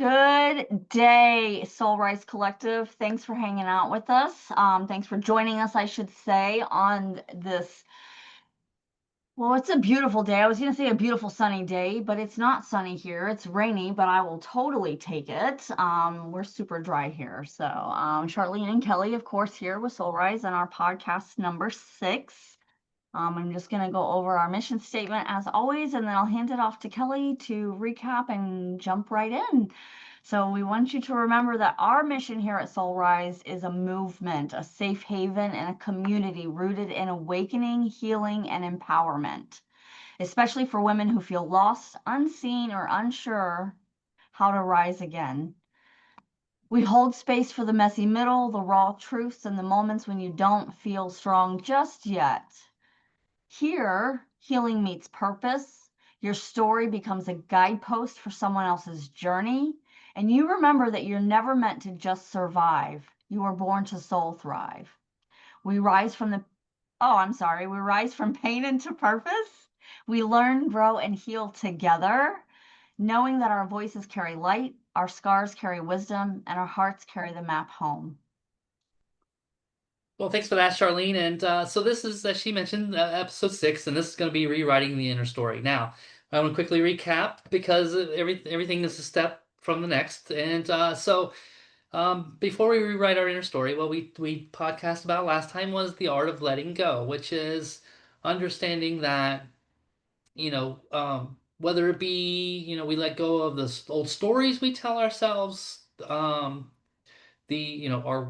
Good day, Soul Rise Collective. Thanks for hanging out with us. Thanks for joining us, I should say, on this. Well, it's a beautiful day. I was going to say a beautiful sunny day, but it's not sunny here. It's rainy, but I will totally take it. We're super dry here. So, Charlene and Kelly, of course, here with Soul Rise and our podcast number 6. I'm just going to go over our mission statement as always, and then I'll hand it off to Kelly to recap and jump right in. So we want you to remember that our mission here at Soul Rise is a movement, a safe haven, and a community rooted in awakening, healing, and empowerment, especially for women who feel lost, unseen, or unsure how to rise again. We hold space for the messy middle, the raw truths, and the moments when you don't feel strong just yet. Here, healing meets purpose. Your story becomes a guidepost for someone else's journey. And you remember that you're never meant to just survive. You were born to soul thrive. We rise from we rise from pain into purpose. We learn, grow, and heal together, knowing that our voices carry light, our scars carry wisdom, and our hearts carry the map home. Well, thanks for that, Charlene. And so this is, as she mentioned, episode 6, and this is going to be rewriting the inner story. Now, I want to quickly recap because everything is a step from the next. And before we rewrite our inner story, what we podcast about last time was the art of letting go, which is understanding that, whether it be, we let go of the old stories we tell ourselves, our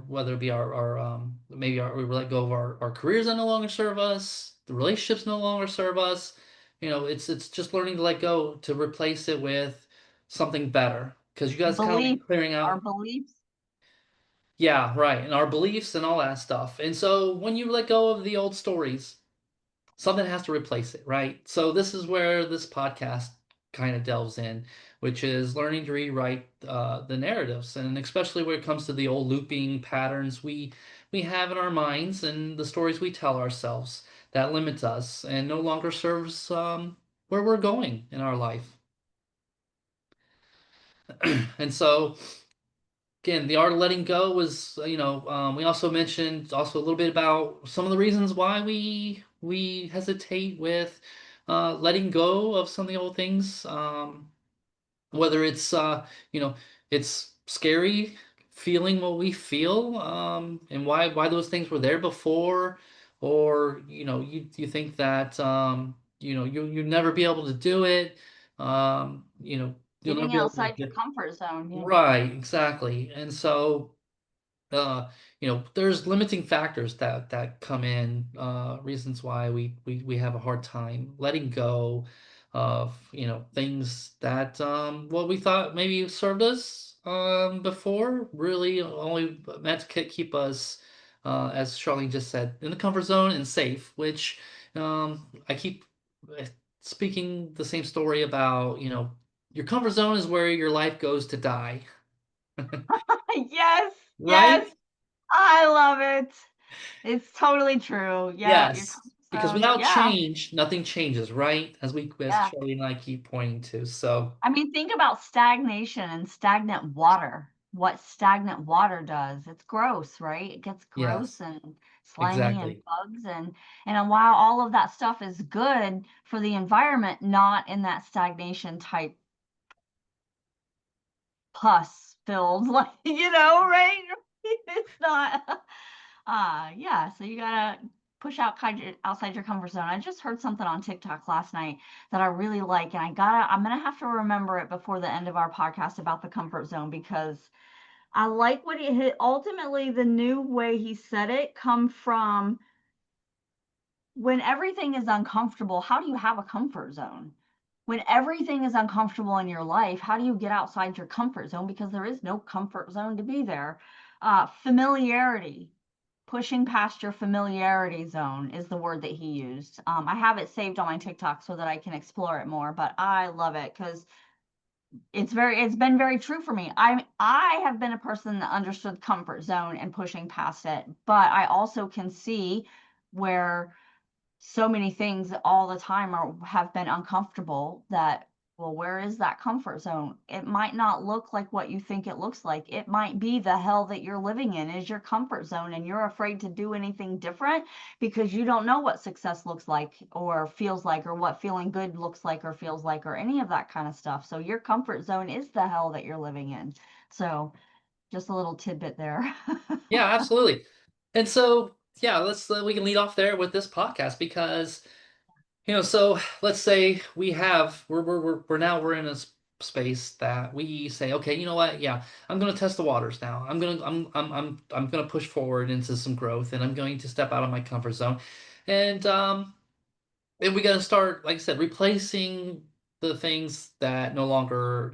whether it be our maybe we let go of our careers that no longer serve us, the relationships no longer serve us. It's just learning to let go to replace it with something better, because you guys kind of Belief, like clearing our out. beliefs. Yeah, right, and our beliefs and all that stuff. And so when you let go of the old stories, something has to replace it, right? So this is where this podcast kind of delves in, which is learning to rewrite the narratives, and especially when it comes to the old looping patterns we have in our minds and the stories we tell ourselves that limits us and no longer serves where we're going in our life. And so again, the art of letting go was, we also mentioned also a little bit about some of the reasons why we hesitate with letting go of some of the old things. Whether it's it's scary feeling what we feel, and why those things were there before, or you think that you'll never be able to do it, you'll never Getting be able to outside your get. comfort zone. Yeah. Right, exactly. And so, there's limiting factors that come in, reasons why we have a hard time letting go of, things that what we thought maybe served us before, really only meant to keep us, as Charlene just said, in the comfort zone and safe, which I keep uh, speaking the same story about, your comfort zone is where your life goes to die. Yes, Right? yes, I love it. It's totally true. Yeah, your Yes, comfort because zone. without Yeah, change, nothing changes, right? As yeah. Charlie and I keep pointing to. So, I mean, think about stagnation and stagnant water. What stagnant water does, it's gross, right? It gets gross yes, and slimy and exactly. bugs and while all of that stuff is good for the environment, not in that stagnation type pus filled, like, right? It's not. Yeah, so you gotta push out outside your comfort zone. I just heard something on TikTok last night that I really like, and I'm gonna have to remember it before the end of our podcast about the comfort zone because I like what he hit. Ultimately, the new way he said it come from when everything is uncomfortable, how do you have a comfort zone? When everything is uncomfortable in your life, how do you get outside your comfort zone? Because there is no comfort zone to be there. Familiarity, pushing past your familiarity zone is the word that he used. I have it saved on my TikTok so that I can explore it more, but I love it because it's been very true for me. I have been a person that understood comfort zone and pushing past it, but I also can see where so many things all the time have been uncomfortable that Well, where is that comfort zone? It might not look like what you think it looks like. It might be the hell that you're living in is your comfort zone, and you're afraid to do anything different because you don't know what success looks like or feels like, or what feeling good looks like or feels like, or any of that kind of stuff. So your comfort zone is the hell that you're living in. So just a little tidbit there. Yeah, absolutely. And so, yeah, let's we can lead off there with this podcast because so let's say we're in a space that we say, okay, you know what? Yeah, I'm going to test the waters now. I'm going to push forward into some growth, and I'm going to step out of my comfort zone, and and we got to start, like I said, replacing the things that no longer,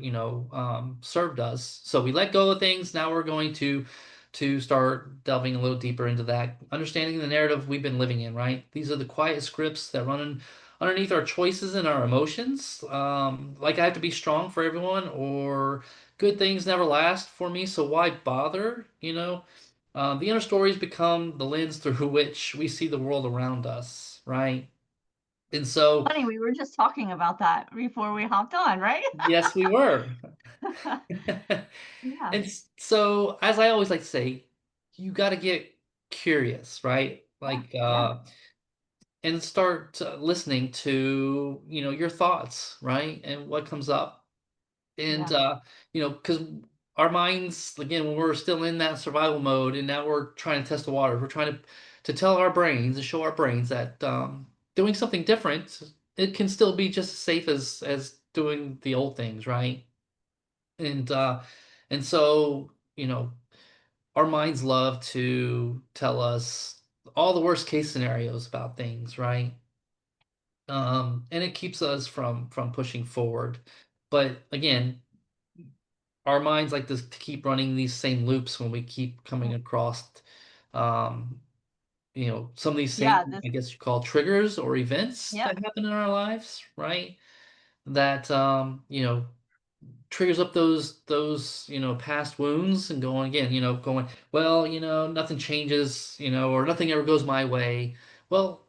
served us. So we let go of things. Now we're going to start delving a little deeper into that, understanding the narrative we've been living in. Right? These are the quiet scripts that run underneath our choices and our emotions. Like I have to be strong for everyone, or good things never last for me. So why bother? The inner stories become the lens through which we see the world around us. Right? And so, Funny, we were just talking about that before we hopped on, right? yes, we were. Yeah, And so, as I always like to say, you got to get curious, right? yeah, yeah, And start listening to, your thoughts, right? And what comes up. And, yeah. because our minds, again, when we're still in that survival mode and now we're trying to test the water, we're trying to tell our brains and show our brains that doing something different, it can still be just as safe as doing the old things, right? And and so, our minds love to tell us all the worst case scenarios about things, right? And it keeps us from pushing forward. But again, our minds like to keep running these same loops when we keep coming across um some of these same, Yeah, this, I guess you call triggers or events yep. that happen in our lives, right? That triggers up those past wounds and going again, going, well, nothing changes, or nothing ever goes my way. Well,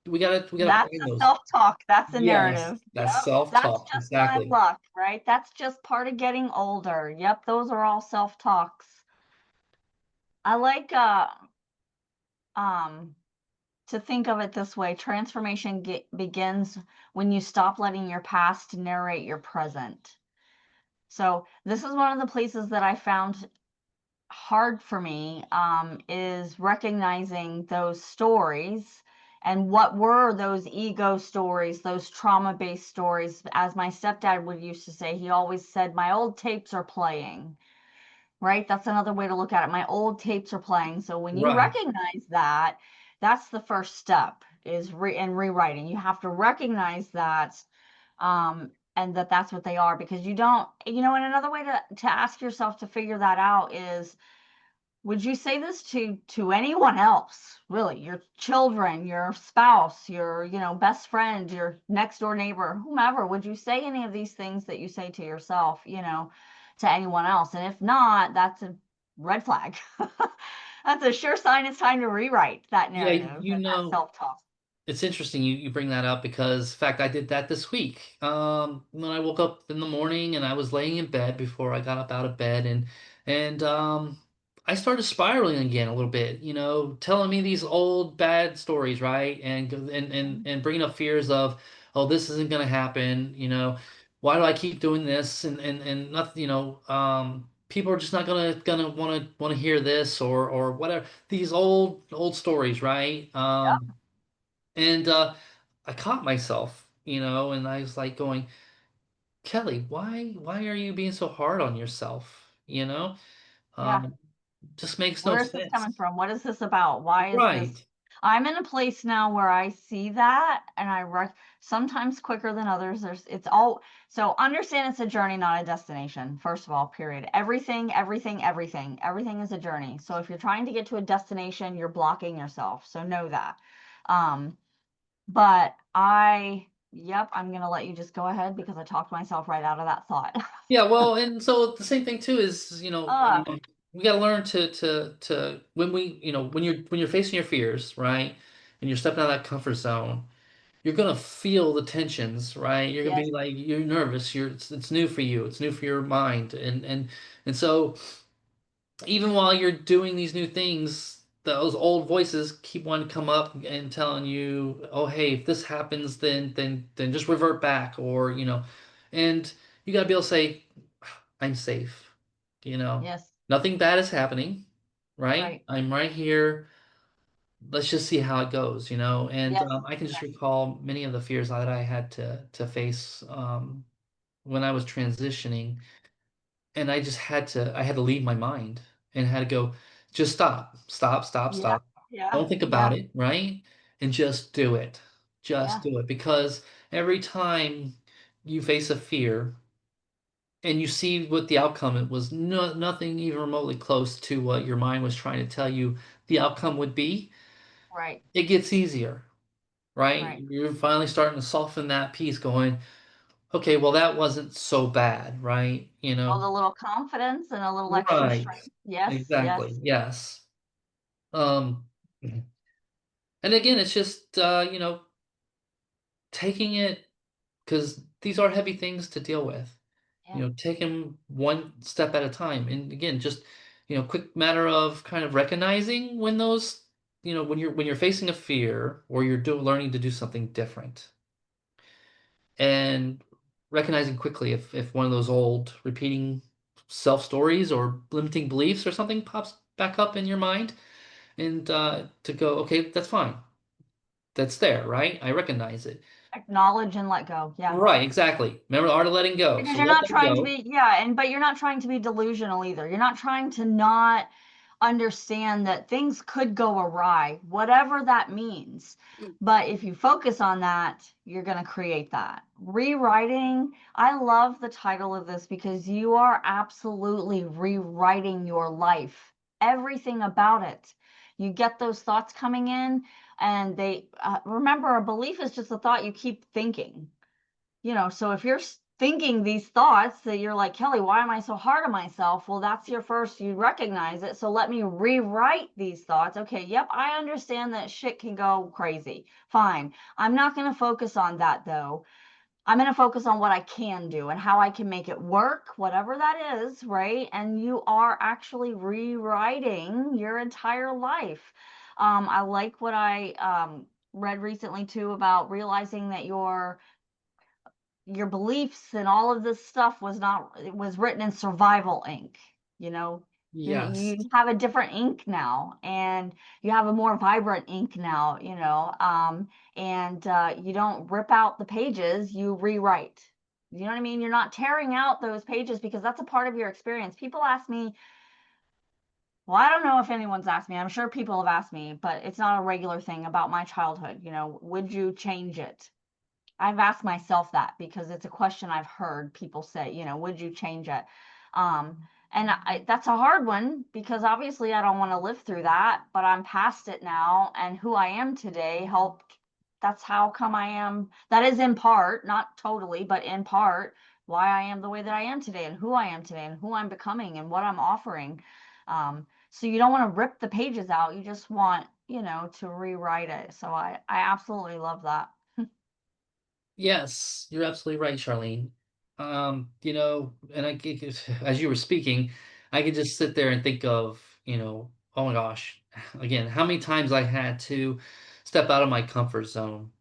we gotta That's find a those. self-talk. That's a Yes, narrative. that's Yep. That's self-talk, just my exactly. luck, right? That's just part of getting older. Yep, those are all self-talks. I like um to think of it this way. Transformation begins when you stop letting your past narrate your present. So this is one of the places that I found hard for me, is recognizing those stories and what were those ego stories, those trauma based stories. As my stepdad would used to say, he always said, my old tapes are playing, right? That's another way to look at it. My old tapes are playing. So when you Right. recognize that, that's the first step is in rewriting. You have to recognize that, and that's what they are, because you don't, and another way to ask yourself to figure that out is, would you say this to anyone else, really? Your children, your spouse, your, best friend, your next door neighbor, whomever? Would you say any of these things that you say to yourself, to anyone else? And if not, that's a red flag. That's a sure sign it's time to rewrite that Yeah, narrative and that self-talk. it's interesting you bring that up because, in fact, I did that this week. When I woke up in the morning and I was laying in bed before I got up out of bed, and I started spiraling again a little bit, telling me these old bad stories, right? And bringing up fears of, oh, this isn't gonna happen, why do I keep doing this? And nothing, people are just not gonna wanna hear this or whatever. These old stories, right? And I caught myself, and I was like going, Kelly, why are you being so hard on yourself? Yeah. Um, just makes no Where is this sense. coming from? What is this about? Why is this? Right. I'm in a place now where I see that, and sometimes quicker than others. It's all, so understand it's a journey, not a destination. First of all, period. Everything is a journey. So if you're trying to get to a destination, you're blocking yourself. So know that. Um, but yep, I'm gonna let you just go ahead because I talked myself right out of that thought. Yeah, well, and so the same thing too is, uh, we got to learn to when we, when you're facing your fears, right? And you're stepping out of that comfort zone, you're gonna feel the tensions, right? You're gonna Yes. be like you're nervous. It's new for you. It's new for your mind, and so even while you're doing these new things, those old voices keep wanting to come up and telling you, "Oh, hey, if this happens, then just revert back," or and you gotta be able to say, "I'm safe," Yes. nothing bad is happening, right? Right. I'm right here. Let's just see how it goes, and Yes. I can just Yes. recall many of the fears that I had to face when I was transitioning, and I had to leave my mind and had to go, just stop, stop, stop, Yeah. stop. Yeah. Don't think Yeah. about it, right? And just do it. Just Yeah. do it. Because every time you face a fear and you see what the outcome, it was nothing even remotely close to what your mind was trying to tell you the outcome would be, Right. it gets easier, right? Right. You're finally starting to soften that piece going, okay, well, that wasn't so bad, right? Build a little confidence and a little extra Right. strength. Yes. Exactly. Yes. Yes. Um, and again, it's just taking it because these are heavy things to deal with. Yeah. Taking one step at a time. And again, just quick matter of kind of recognizing when those, when you're facing a fear or you're learning to do something different, and recognizing quickly if one of those old repeating self stories or limiting beliefs or something pops back up in your mind, and to go, okay, that's fine. That's there, right? I recognize it. Acknowledge and let go. Yeah. Right, exactly. Remember the art of letting go. Because So you're let not that trying to go. be, yeah, but you're not trying to be delusional either. You're not trying to not understand that things could go awry, whatever that means. But if you focus on that, you're going to create that. Rewriting, I love the title of this because you are absolutely rewriting your life, everything about it. You get those thoughts coming in, and remember, a belief is just a thought you keep thinking. So if you're thinking these thoughts that you're like, Kelly, why am I so hard on myself? Well, that's your first, you recognize it. So let me rewrite these thoughts. Okay, yep, I understand that shit can go crazy. Fine. I'm not going to focus on that though. I'm going to focus on what I can do and how I can make it work, whatever that is, right? And you are actually rewriting your entire life. I like what I read recently too about realizing that your beliefs and all of this stuff was not it was written in survival ink, you know. You Yes. have a different ink now, and you have a more vibrant ink now, and you don't rip out the pages, you rewrite. You know what I mean? You're not tearing out those pages because that's a part of your experience. People ask me, well, I don't know if anyone's asked me, I'm sure people have asked me, but it's not a regular thing about my childhood, would you change it? I've asked myself that because it's a question I've heard people say, would you change it? And that's a hard one because obviously I don't want to live through that, but I'm past it now. And who I am today helped. That's how come I am. That is in part, not totally, but in part, why I am the way that I am today and who I am today and who I'm becoming and what I'm offering. So you don't want to rip the pages out. You just want, to rewrite it. So I absolutely love that. Yes, you're absolutely right, Charlene. And as you were speaking, I could just sit there and think of, oh my gosh, again, how many times I had to step out of my comfort zone.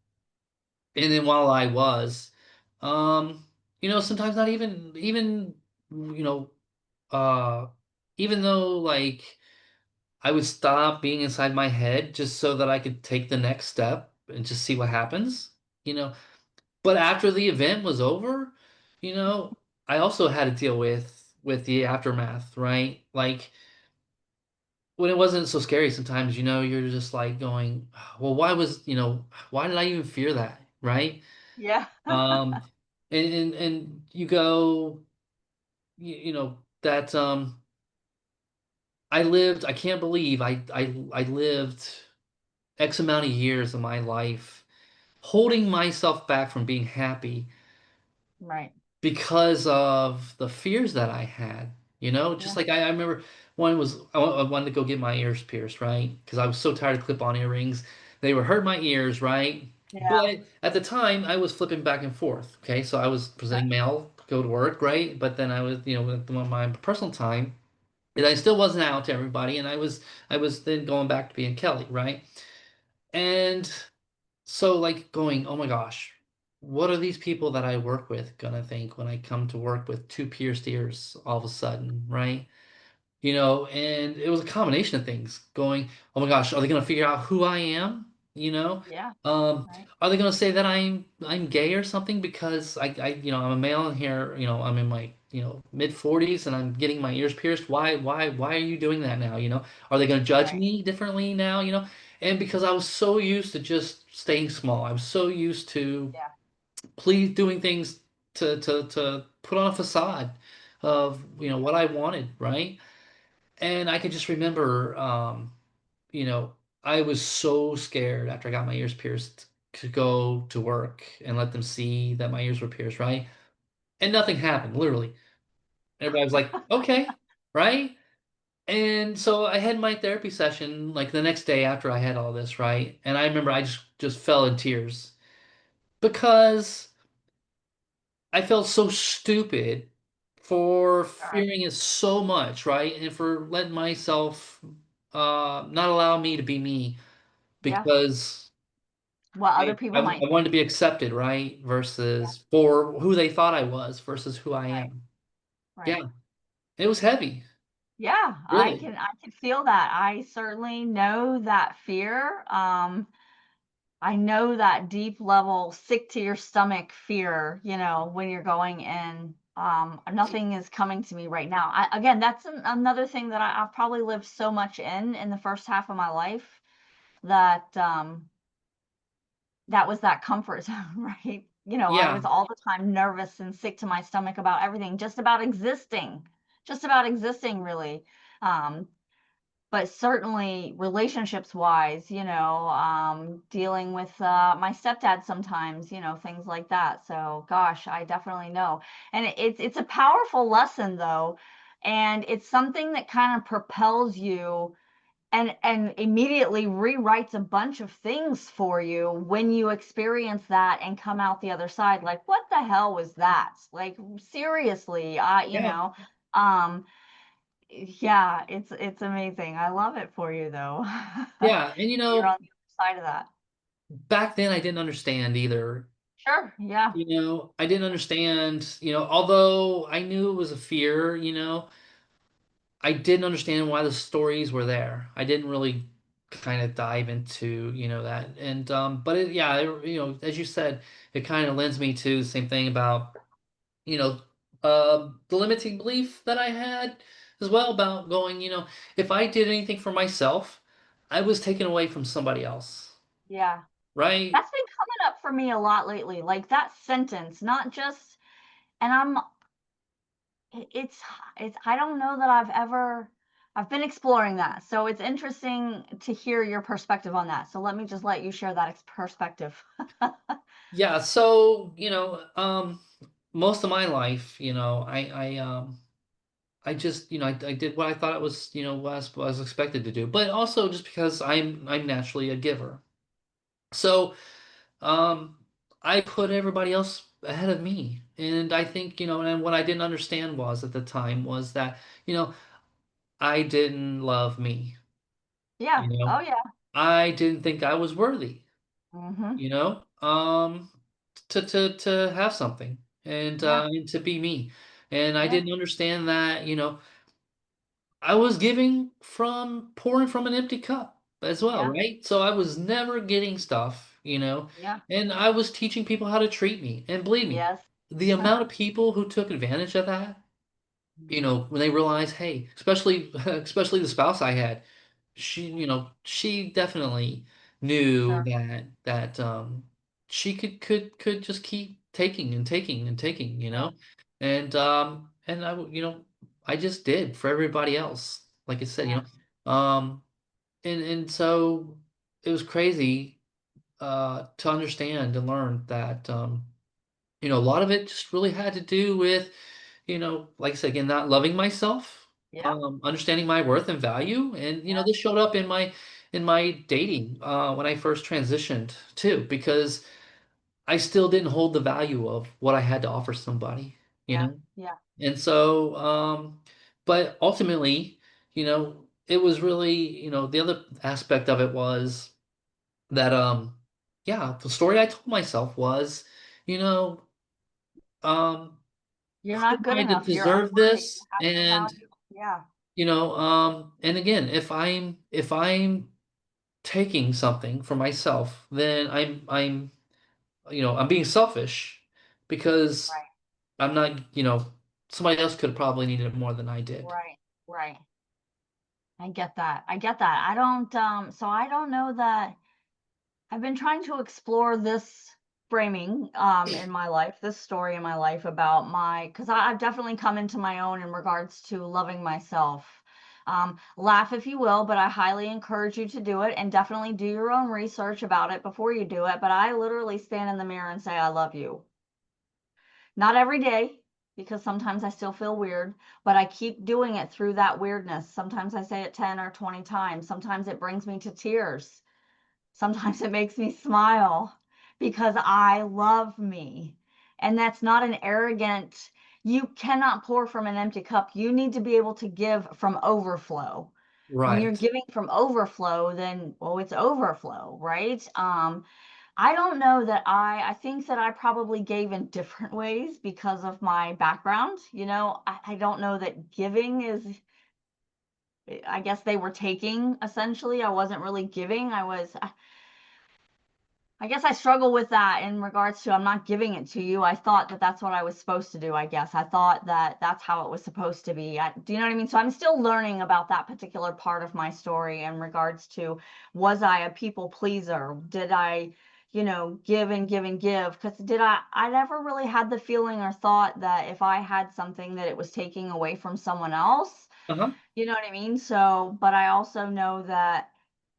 And then while I was, sometimes not even, you know, uh, even though like I would stop being inside my head just so that I could take the next step and just see what happens, you know. But after the event was over, you know, I also had to deal with the aftermath, right? Like when it wasn't so scary sometimes, you're just like going, well, why did I even fear that, right? Yeah. Um and you go, that I can't believe I lived X amount of years of my life holding myself back from being happy Right. because of the fears that I had. Just Yeah. like I remember one was I wanted to go get my ears pierced, right? Because I was so tired of clip-on earrings. They were hurting my ears, right? Yeah. But at the time, I was flipping back and forth. Okay, so I was presenting mail, go to work, right? But then I was, with my personal time, and I still wasn't out to everybody, and I was then going back to being Kelly, right? And so like going, oh my gosh, what are these people that I work with gonna think when I come to work with two pierced ears all of a sudden, right? And it was a combination of things going, oh my gosh, are they going to figure out who I am? You know, Yeah. um, Right. are they going to say that I'm gay or something because I'm a male and here, I'm in my, mid 40s and I'm getting my ears pierced. Why are you doing that now? Are they going to judge Right. me differently now? And because I was so used to just staying small, I was so used to Yeah. please doing things to put on a facade of, what I wanted, right? And I can just remember, you know, I was so scared after I got my ears pierced to go to work and let them see that my ears were pierced, right? And nothing happened, literally. Everybody was like, okay, right? And so I had my therapy session like the next day after I had all this, right? And I remember I just fell in tears because I felt so stupid for Sure. fearing it so much, right? And for letting myself not allow me to be me Yeah. because What I, other I, people might I wanted to think. be accepted, right? Yeah. Versus for who they thought I was versus who I Right. am. Right. Yeah, it was heavy, Yeah, really. I can feel that. I certainly know that fear. I know that deep level sick to your stomach fear, when you're going in. Nothing is coming to me right now. Again, that's another thing that I've probably lived so much in the first half of my life that that was that comfort zone, right? I Yeah, was all the time nervous and sick to my stomach about everything, just about existing, really. Um, but certainly relationships wise, dealing with my stepdad sometimes, things like that. So gosh, I definitely know. And it's a powerful lesson though. And it's something that kind of propels you and immediately rewrites a bunch of things for you when you experience that and come out the other side like, what the hell was that? Like, seriously, yeah, um yeah, it's amazing. I love it for you though. yeah. And You're on the other side of that. back then I didn't understand either. Sure, yeah, I didn't understand, although I knew it was a fear, I didn't understand why the stories were there. I didn't really kind of dive into, that. And but as you said, it kind of lends me to the same thing about, you know, the limiting belief that I had as well about going, if I did anything for myself, I was taken away from somebody else, yeah. right? That's been coming up for me a lot lately. Like that sentence, not just and I'm it's I don't know that I've been exploring that. So it's interesting to hear your perspective on that. So let me just let you share that perspective. Yeah, so, most of my life, I just, I did what I thought it was, what I was expected to do. But also just because I'm naturally a giver. So, um, I put everybody else ahead of me. And I think, and what I didn't understand was at the time was that, you know, I didn't love me. Yeah. You know, Oh yeah. I didn't think I was worthy, Mhm. you know, um, to have something Yeah. and to be me. And I Yeah. didn't understand that, I was giving from pouring from an empty cup as well, Yeah. right? So I was never getting stuff, Yeah. and I was teaching people how to treat me. And believe me, Yes. the amount of people who took advantage of that, when they realized, hey, especially especially the spouse I had, she definitely knew Sure. that she could just keep taking and taking and taking, Yeah. and I just did for everybody else. Like I said, Yeah. and so it was crazy to understand and learn that a lot of it just really had to do with, like I said, again, not loving myself, Yeah. understanding my worth and value. And, Yeah. this showed up in my in my dating when I first transitioned too, because I still didn't hold the value of what I had to offer somebody, you Yeah. know? Yeah. And so, but ultimately, it was really, the other aspect of it was that, yeah, the story I told myself was, you know, um, You're who not am good I to enough. You're deserve unworthy. You this? have no And, value. Yeah. and again, if I'm taking something for myself, then I'm being selfish because Right. I'm not, somebody else could have probably needed it more than I did. Right. Right. I get that. I get that. I don't, so I don't know that I've been trying to explore this framing in my life, this story in my life about because I've definitely come into my own in regards to loving myself. Laugh if you will, but I highly encourage you to do it and definitely do your own research about it before you do it. But I literally stand in the mirror and say, I love you. Not every day, because sometimes I still feel weird, but I keep doing it through that weirdness. Sometimes I say it 10 or 20 times. Sometimes it brings me to tears. Sometimes it makes me smile because I love me. And that's not an arrogant, you cannot pour from an empty cup. You need to be able to give from overflow. When you're Right. giving from overflow, then, well, it's overflow, right? I don't know that I think that I probably gave in different ways because of my background. I don't know that giving is, I guess they were taking essentially. I wasn't really giving. I guess I struggle with that in regards to I'm not giving it to you. I thought that that's what I was supposed to do, I guess. I thought that that's how it was supposed to be. Do you know what I mean? So I'm still learning about that particular part of my story in regards to was I a people pleaser? Did I, give and give and give? Because I never really had the feeling or thought that if I had something that it was taking away from someone else. Uh-huh. You know what I mean? So, but I also know that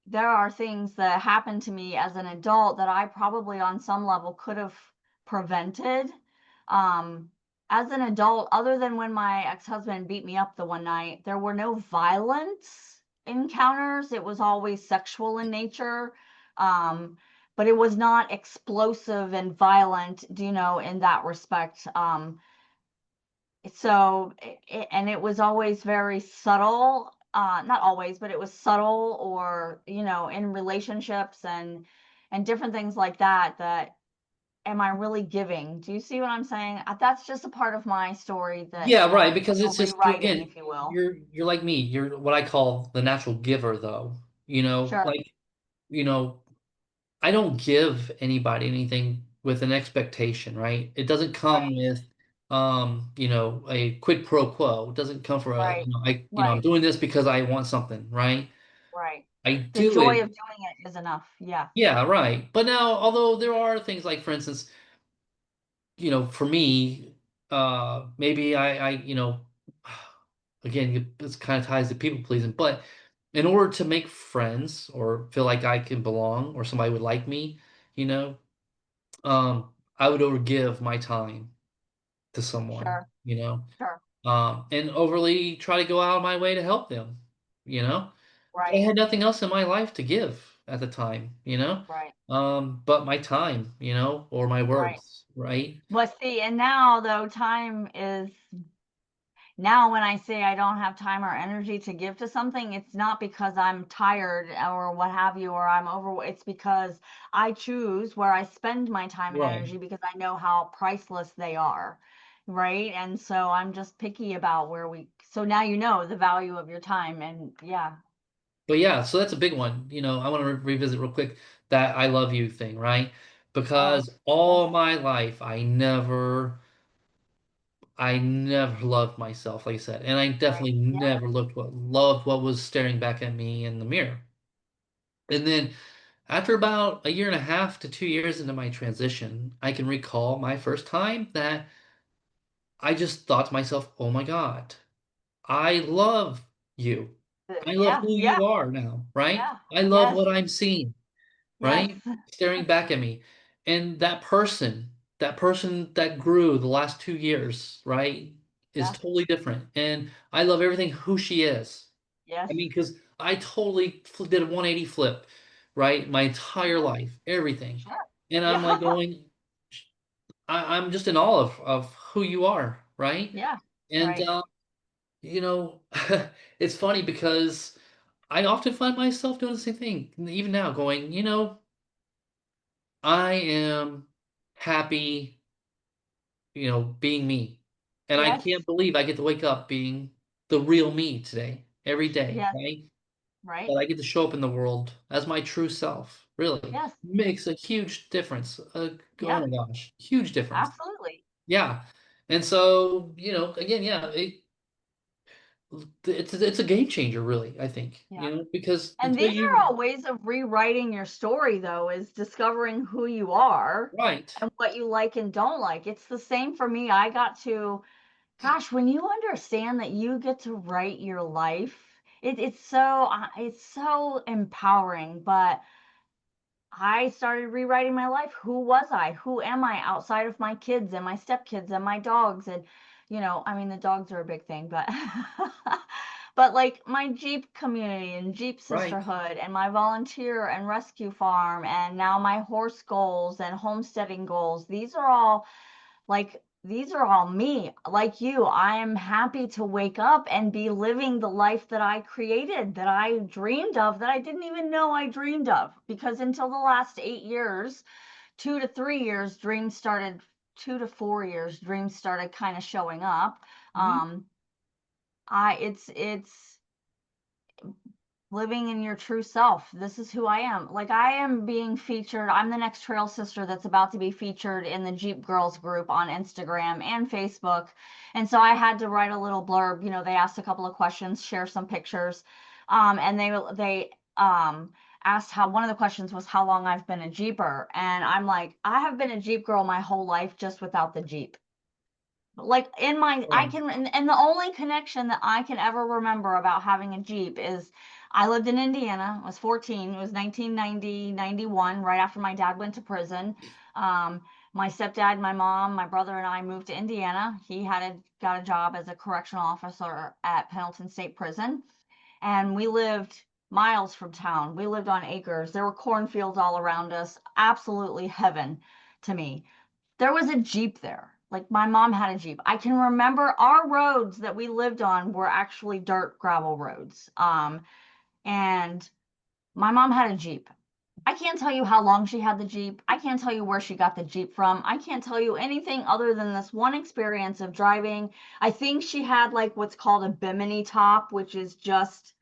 there are things that happened to me as an adult that I probably on some level could have prevented. Um, as an adult, other than when my ex-husband beat me up the one night, there were no violence encounters. It was always sexual in nature. Um, but it was not explosive and violent, in that respect. And it was always very subtle, not always, but it was subtle or, in relationships and different things like that am I really giving? Do you see what I'm saying? That's just a part of my story that, Yeah, right. I'm Because still it's just rewriting, again, if you will. you're like me. You're what I call the natural giver, though. Sure. You know, I don't give anybody anything with an expectation, right? It doesn't Right. come with a quid pro quo. It doesn't come for a, Right. I'm Right. doing this because I want something, right? Right. I The do joy it. of doing it is enough. Yeah. Yeah, right. But now, although there are things like, for instance, for me, maybe again, this kind of ties to people pleasing, but in order to make friends or feel like I can belong or somebody would like me, you know, I would overgive my time to someone, Sure. Sure. and overly try to go out of my way to help them, you know. But I Right. had nothing else in my life to give at the time, Right. but my time, or my Right. words, right? Well, see, and now though, time is now when I say I don't have time or energy to give to something, it's not because I'm tired or what have you, or I'm over. It's because I choose where I spend my time and Right. energy because I know how priceless they are. Right. And so I'm just picky about so now you know the value of your time. And yeah, But yeah, so that's a big one. I want to revisit real quick that I love you thing, right? oh, Because yes, all my life I never loved myself, like I said, and I right. definitely Yeah. never loved what was staring back at me in the mirror. And then after about a year and a half to 2 years into my transition, I can recall my first time that I just thought to myself, "Oh my God, I love you. I love Yeah. who Yeah. you are now, right? Yeah. I love Yes. what I'm seeing." Yes. Right? Staring back at me. And that person that grew the last 2 years, right, is Yeah. totally different. And I love everything who she is. I Yes. mean, because I totally did a 180 flip, right? My entire Yeah, life, everything. sure. And I'm Yeah. like going, I'm just in awe of who you are, right? Yeah. And Right. you know, it's funny because I often find myself doing the same thing, even now, going, I am happy, being me. And I can't Yes. believe I get to wake up being the real me today, every day, Yes. right? Right. That I get to show up in the world as my true self, really Yes. makes a huge difference. Oh Yeah. my gosh, huge difference. Absolutely. Yeah. And so, again, yeah, it's a game changer, really, I think, Yeah. because And until these are you, all ways of rewriting your story, though, is discovering who you are right, and what you like and don't like. It's the same for me. I got to, gosh, when you understand that you get to write your life, it's so empowering. But I started rewriting my life. Who was I? Who am I outside of my kids and my stepkids and my dogs? And, I mean, the dogs are a big thing, but, but like my Jeep community and Jeep right. sisterhood and my volunteer and rescue farm and now my horse goals and homesteading goals. These are all me. Like you, I am happy to wake up and be living the life that I created, that I dreamed of, that I didn't even know I dreamed of. Because until the last 8 years, 2 to 3 years, 2 to 4 years, dreams started kind of showing up. Mhm. Um, it's living in your true self. This is who I am. Like I am being featured. I'm the next trail sister that's about to be featured in the Jeep Girls group on Instagram and Facebook. And so I had to write a little blurb. They asked a couple of questions, share some pictures. And they asked how one of the questions was how long I've been a Jeeper. And I'm like, I have been a Jeep girl my whole life just without the Jeep. Like in my I Right. can and the only connection that I can ever remember about having a Jeep is I lived in Indiana. I was 14. It was 1990, 91, right after my dad went to prison. My stepdad, my mom, my brother, and I moved to Indiana. He got a job as a correctional officer at Pendleton State Prison, and we lived miles from town. We lived on acres. There were cornfields all around us. Absolutely heaven to me. There was a Jeep there. Like my mom had a Jeep. I can remember our roads that we lived on were actually dirt gravel roads. And my mom had a Jeep. I can't tell you how long she had the Jeep. I can't tell you where she got the Jeep from. I can't tell you anything other than this one experience of driving. I think she had like what's called a bimini top, which is just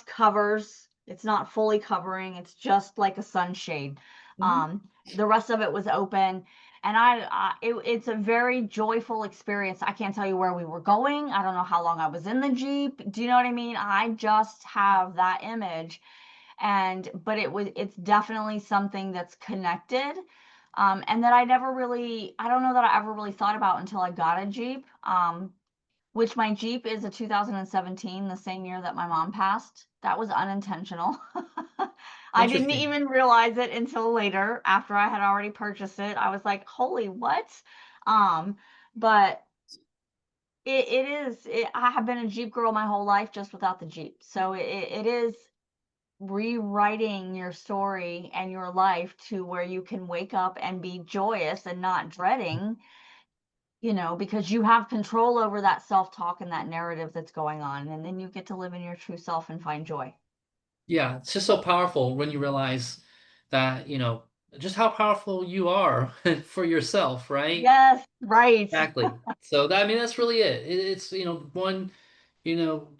covers. It's not fully covering. It's just like a sunshade. Mhm. The rest of it was open, and it's a very joyful experience. I can't tell you where we were going. I don't know how long I was in the Jeep. Do you know what I mean? I just have that image, and but it's definitely something that's connected. And that I don't know that I ever really thought about until I got a Jeep. Which my Jeep is a 2017, the same year that my mom passed. That was unintentional. I didn't Interesting. even realize it until later after I had already purchased it. I was like, holy what? Um, but I have been a Jeep girl my whole life just without the Jeep. So it is rewriting your story and your life to where you can wake up and be joyous and not dreading, because you have control over that self-talk and that narrative that's going on. And then you get to live in your true self and find joy. Yeah, it's just so powerful when you realize that, just how powerful you are for yourself, right? Yes, right. Exactly. So that, I mean, that's really it. It's, one,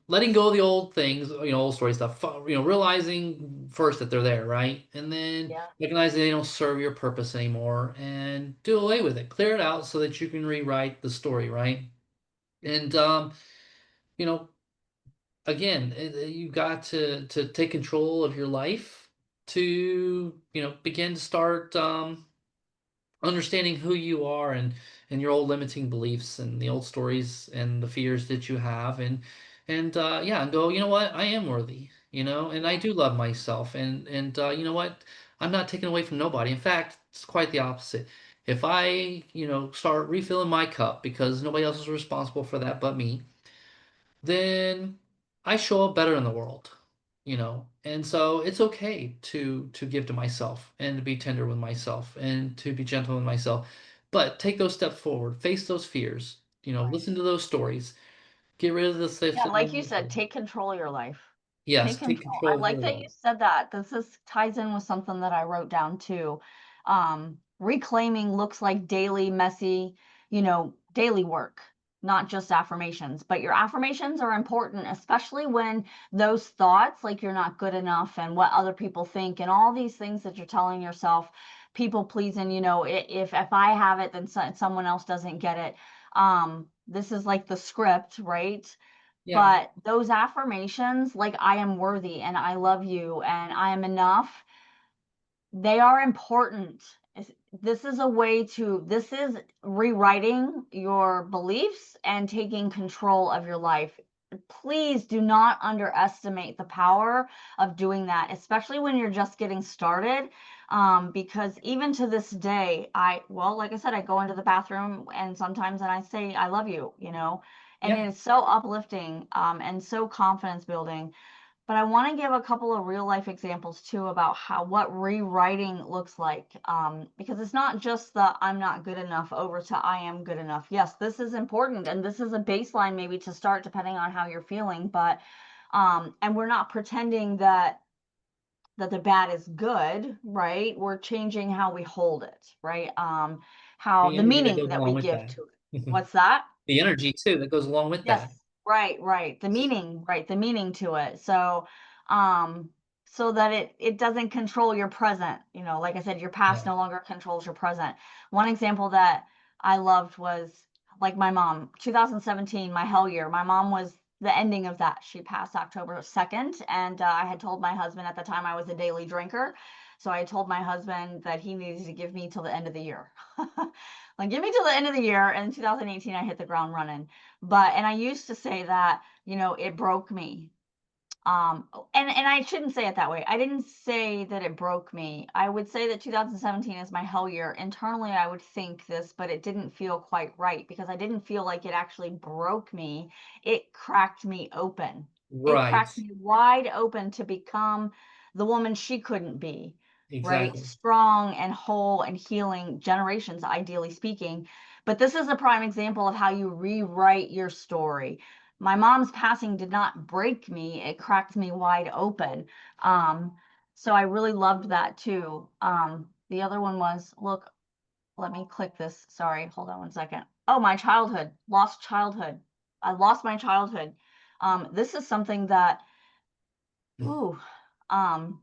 letting go of the old things, old story stuff, realizing first that they're there, right? And then Yeah. recognizing they don't serve your purpose anymore and do away with it. Clear it out so that you can rewrite the story, right? And, you know, again, you got to take control of your life to, begin to start, understanding who you are and your old limiting beliefs and the old stories and the fears that you have and yeah, and go, you know what, I am worthy, and I Yeah. do love myself and you know what, I'm not taken away from nobody. In fact, it's quite the opposite. If I start refilling my cup because nobody else is responsible for that but me, then I show up better in the world, and so it's okay to give to myself and to be tender with myself and to be gentle with myself, but take those steps forward, face those fears, Right. listen to those stories, get rid of the stuff Yeah, that like make you you said, feel. take control of your life. Yes, Take take control. I control of like your that you life. said that. This ties in with something that I wrote down too. Reclaiming looks like daily, messy, daily work, not just affirmations. But your affirmations are important, especially when those thoughts, like you're not good enough and what other people think, and all these things that you're telling yourself, people pleasing, if I have it, then someone else doesn't get it. This is like the script, right? Yeah, But those affirmations, like I am worthy and I love you and I am enough, they are important. This is a way to, this is rewriting your beliefs and taking control of your life. Please do not underestimate the power of doing that, especially when you're just getting started. Because even to this day, well, like I said, I go into the bathroom and sometimes and I say, I love you, and yeah, it is so uplifting, and so confidence building. But I want to give a couple of real life examples too about what rewriting looks like. Because it's not just the I'm not good enough over to I am good enough. Yes, this is important and this is a baseline maybe to start depending on how you're feeling. But and we're not pretending that the bad is good, right? We're changing how we hold it, right? How the the energy that meaning goes that along we with give that. to it. What's that? The energy too that goes along with Yes, that. right, right. The meaning, right, the meaning to it. Um, so that it doesn't control your present. Like I said, your past Yeah. no longer controls your present. One example that I loved was like my mom, 2017, my hell year. My mom was the ending of that. She passed October 2nd, and I had told my husband at the time I was a daily drinker. So I told my husband that he needed to give me till the end of the year. Like, give me till the end of the year. And in 2018, I hit the ground running. And I used to say that, it broke me. And I shouldn't say it that way. I didn't say that it broke me. I would say that 2017 is my hell year. Internally, I would think this, but it didn't feel quite right because I didn't feel like it actually broke me. It cracked me open. It Right. cracked me wide open to become the woman she couldn't be, right? Exactly. Strong and whole and healing generations, ideally speaking. But this is a prime example of how you rewrite your story. My mom's passing did not break me, it cracked me wide open. um so I really loved that too. The other one was, look, let me click this, sorry, hold on one second. Oh, my childhood, lost childhood. I lost my childhood. This is something that, ooh, um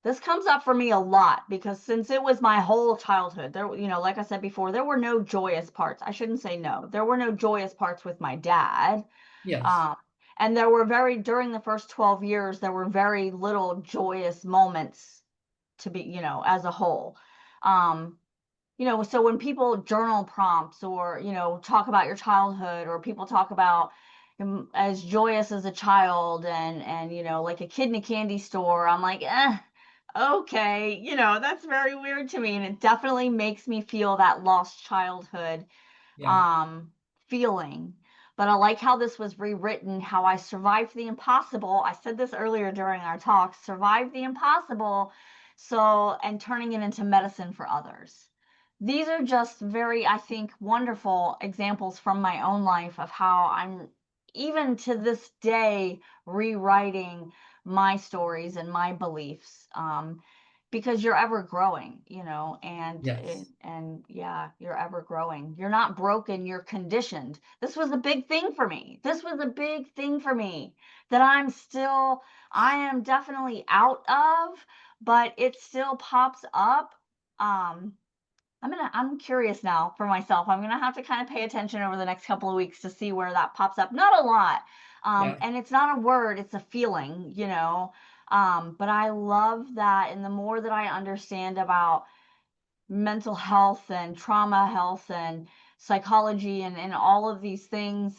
this comes up for me a lot because since it was my whole childhood, there, like I said before, there were no joyous parts. I shouldn't say no, there were no joyous parts with my dad. Yes. um, and there were during the first 12 years, there were very little joyous moments to be, as a whole. Um, so when people journal prompts or, talk about your childhood, or people talk about as joyous as a child and, like a kid in a candy store, I'm like, okay, that's very weird to me. And it definitely makes me feel that lost childhood Yeah. um, feeling. But I like how this was rewritten, how I survived the impossible. I said this earlier during our talk, survived the impossible. So, and turning it into medicine for others. These are just very, I think, wonderful examples from my own life of how I'm, even to this day, rewriting my stories and my beliefs. Because you're ever growing, Yes. and yeah, you're ever growing. You're not broken, you're conditioned. This was a big thing for me. This was a big thing for me that I am definitely out of, but it still pops up. Um, I'm curious now for myself. I'm gonna have to kind of pay attention over the next couple of weeks to see where that pops up. Not a lot. Yeah. And it's not a word, it's a feeling, but I love that. And the more that I understand about mental health and trauma health and psychology and all of these things.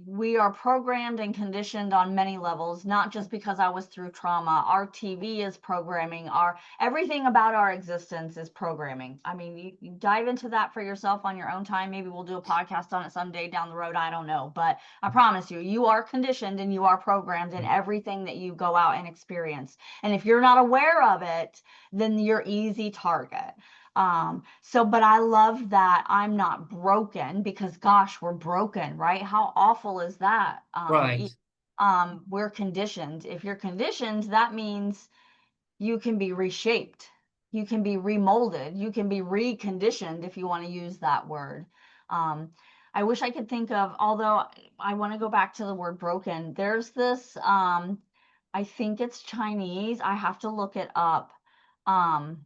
We are programmed and conditioned on many levels, not just because I was through trauma. Our TV is programming, our everything about our existence is programming. I mean, you dive into that for yourself on your own time. Maybe we'll do a podcast on it someday down the road. I don't know. But I promise you, you are conditioned and you are programmed in everything that you go out and experience. And if you're not aware of it, then you're easy target. But I love that I'm not broken because gosh, we're broken, right? How awful is that? Right. We're conditioned. If you're conditioned, that means you can be reshaped, you can be remolded, you can be reconditioned if you want to use that word. Um, I wish I could think of, although I want to go back to the word broken. There's this, I think it's Chinese. I have to look it up. Um,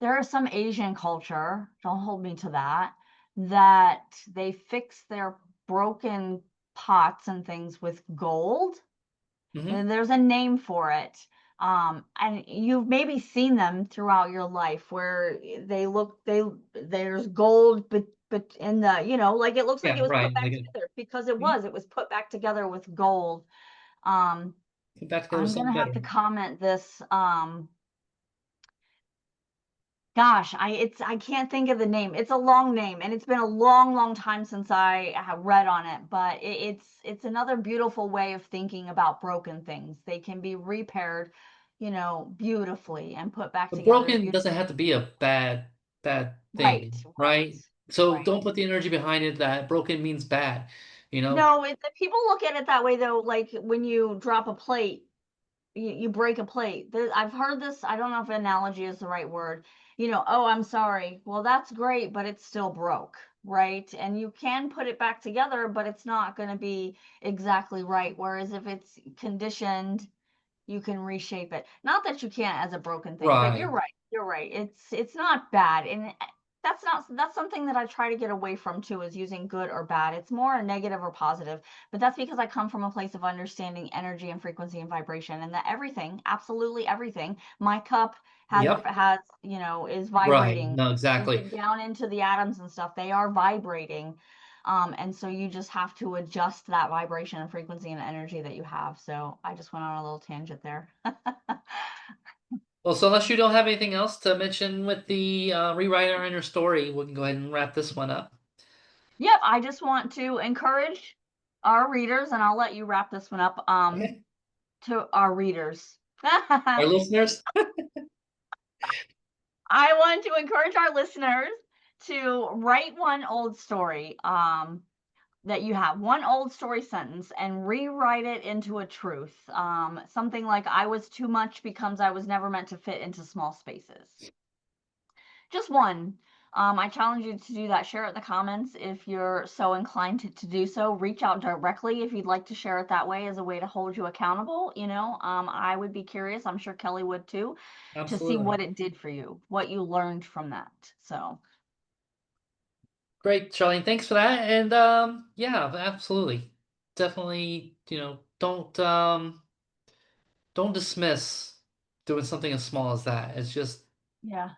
there is some Asian culture, don't hold me to that, that they fix their broken pots and things with gold. Hmm. And there's a name for it. And you've maybe seen them throughout your life where there's gold, but in the, like it looks like Yeah, it was put right. back Like, together because it mhm. was put back together with gold. Um, Put back together I'm something gonna have better. to comment this. Gosh, I can't think of the name. It's a long name, and it's been a long, long time since I have read on it. But it's another beautiful way of thinking about broken things. They can be repaired, beautifully and put back But together broken beautifully. doesn't have to be a bad Right, thing, right, right? So right. don't put the energy behind it that broken means bad, you know? No, people look at it that way though. Like when you drop a plate, you break a plate. I've heard this, I don't know if analogy is the right word. Oh, I'm sorry. Well, that's great, but it's still broke, right? And you can put it back together, but it's not going to be exactly right. Whereas if it's conditioned, you can reshape it. Not that you can't as a broken thing, but you're Right. right. You're right. It's not bad. And that's something that I try to get away from too, is using good or bad. It's more a negative or positive. But that's because I come from a place of understanding energy and frequency and vibration, and that everything, absolutely everything, my cup Yep. is Right. vibrating. No, You exactly. get down into the atoms and stuff, they are vibrating. And so you just have to adjust that vibration and frequency and energy that you have. So I just went on a little tangent there. Well, so unless you don't have anything else to mention with the rewrite our inner story, we can go ahead and wrap this one up. Yep, I just want to encourage our readers, and I'll let you wrap this one up, Okay. to our readers. Our I listeners, want to encourage our listeners to write one old story, that you have, one old story sentence, and rewrite it into a truth. Something like, I was too much because I was never meant to fit into small spaces. Just one. I challenge you to do that. Share it in the comments if you're so inclined to do so. Reach out directly if you'd like to share it that way, as a way to hold you accountable. I would be curious. I'm sure Kelly would too, to see absolutely. what it did for you, what you learned from that. So, Great, Charlene. Thanks for that. And yeah, absolutely. Definitely, don't dismiss doing something as small as that. It's just yeah,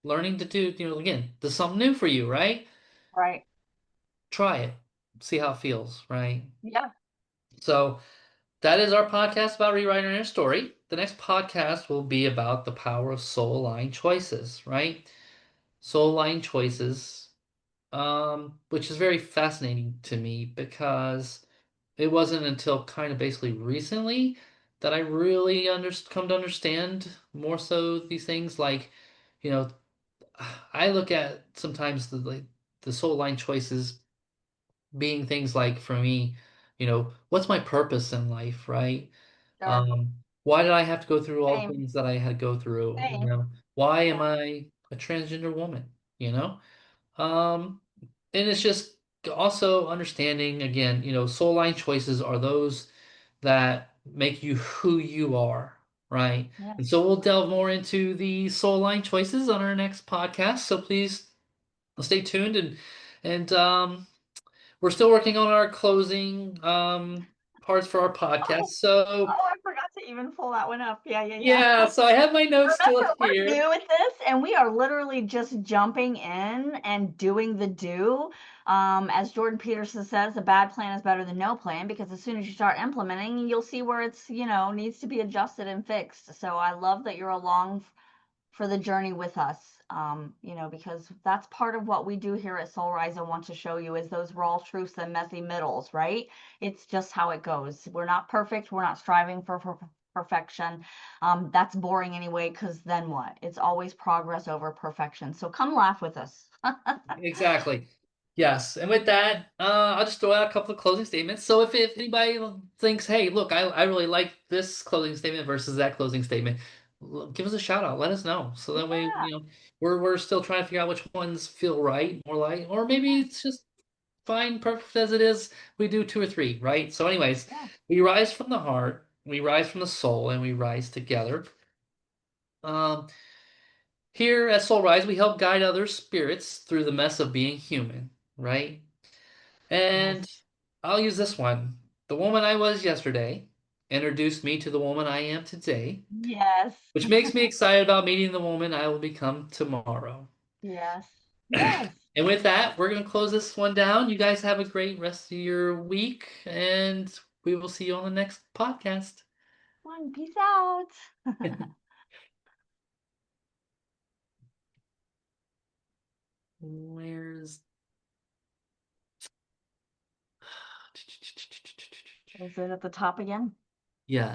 learning to do, again, there's something new for you, right? right. Try it. See how it feels, right? Yeah, So that is our podcast about rewriting your story. The next podcast will be about the power of soul aligned choices, right? Soul aligned choices, which is very fascinating to me because it wasn't until kind of basically recently that I really come to understand more so these things. Like, you know, I look at sometimes the soul line choices being things like, for me, what's my purpose in life, right? sure. Why did I have to go through all the Same, things that I had to go through? same. Why am Yeah, I a transgender woman? You know? Um, and it's just also understanding again, soul line choices are those that make you who you are, right? yeah. And so we'll delve more into the soul line choices on our next podcast. So please stay tuned, and we're still working on our closing parts for our podcast. Oh, So oh, I forgot to even pull that one up. Yeah, yeah, yeah. Yeah, so I have my notes still Remember, we're here. new at this, and we are literally just jumping in and doing the do. As Jordan Peterson says, a bad plan is better than no plan because as soon as you start implementing, you'll see where it's, needs to be adjusted and fixed. So I love that you're along for the journey with us. Because that's part of what we do here at Soul Rise. I want to show you is those raw truths and messy middles, right? It's just how it goes. We're not perfect. We're not striving for perfection. That's boring anyway, because then what? It's always progress over perfection. So come laugh with us. Exactly. Yes. And with that, I'll just throw out a couple of closing statements. So if anybody thinks, hey, look, I really like this closing statement versus that closing statement, give us a shout out. Let us know. So that way, Yeah, we're still trying to figure out which ones feel right, more like, or maybe it's just fine, perfect as it is. We do two or three, right? So, anyways, yeah. we rise from the heart, we rise from the soul, and we rise together. Um, Here at Soul Rise, we help guide other spirits through the mess of being human, right? And Yes. I'll use this one. The woman I was yesterday introduced me to the woman I am today, Yes. which makes me excited about meeting the woman I will become tomorrow. Yes. Yes. And with that, we're going to close this one down. You guys have a great rest of your week, and we will see you on the next podcast. One. Peace out. Where's. Is it at the top again? Yeah.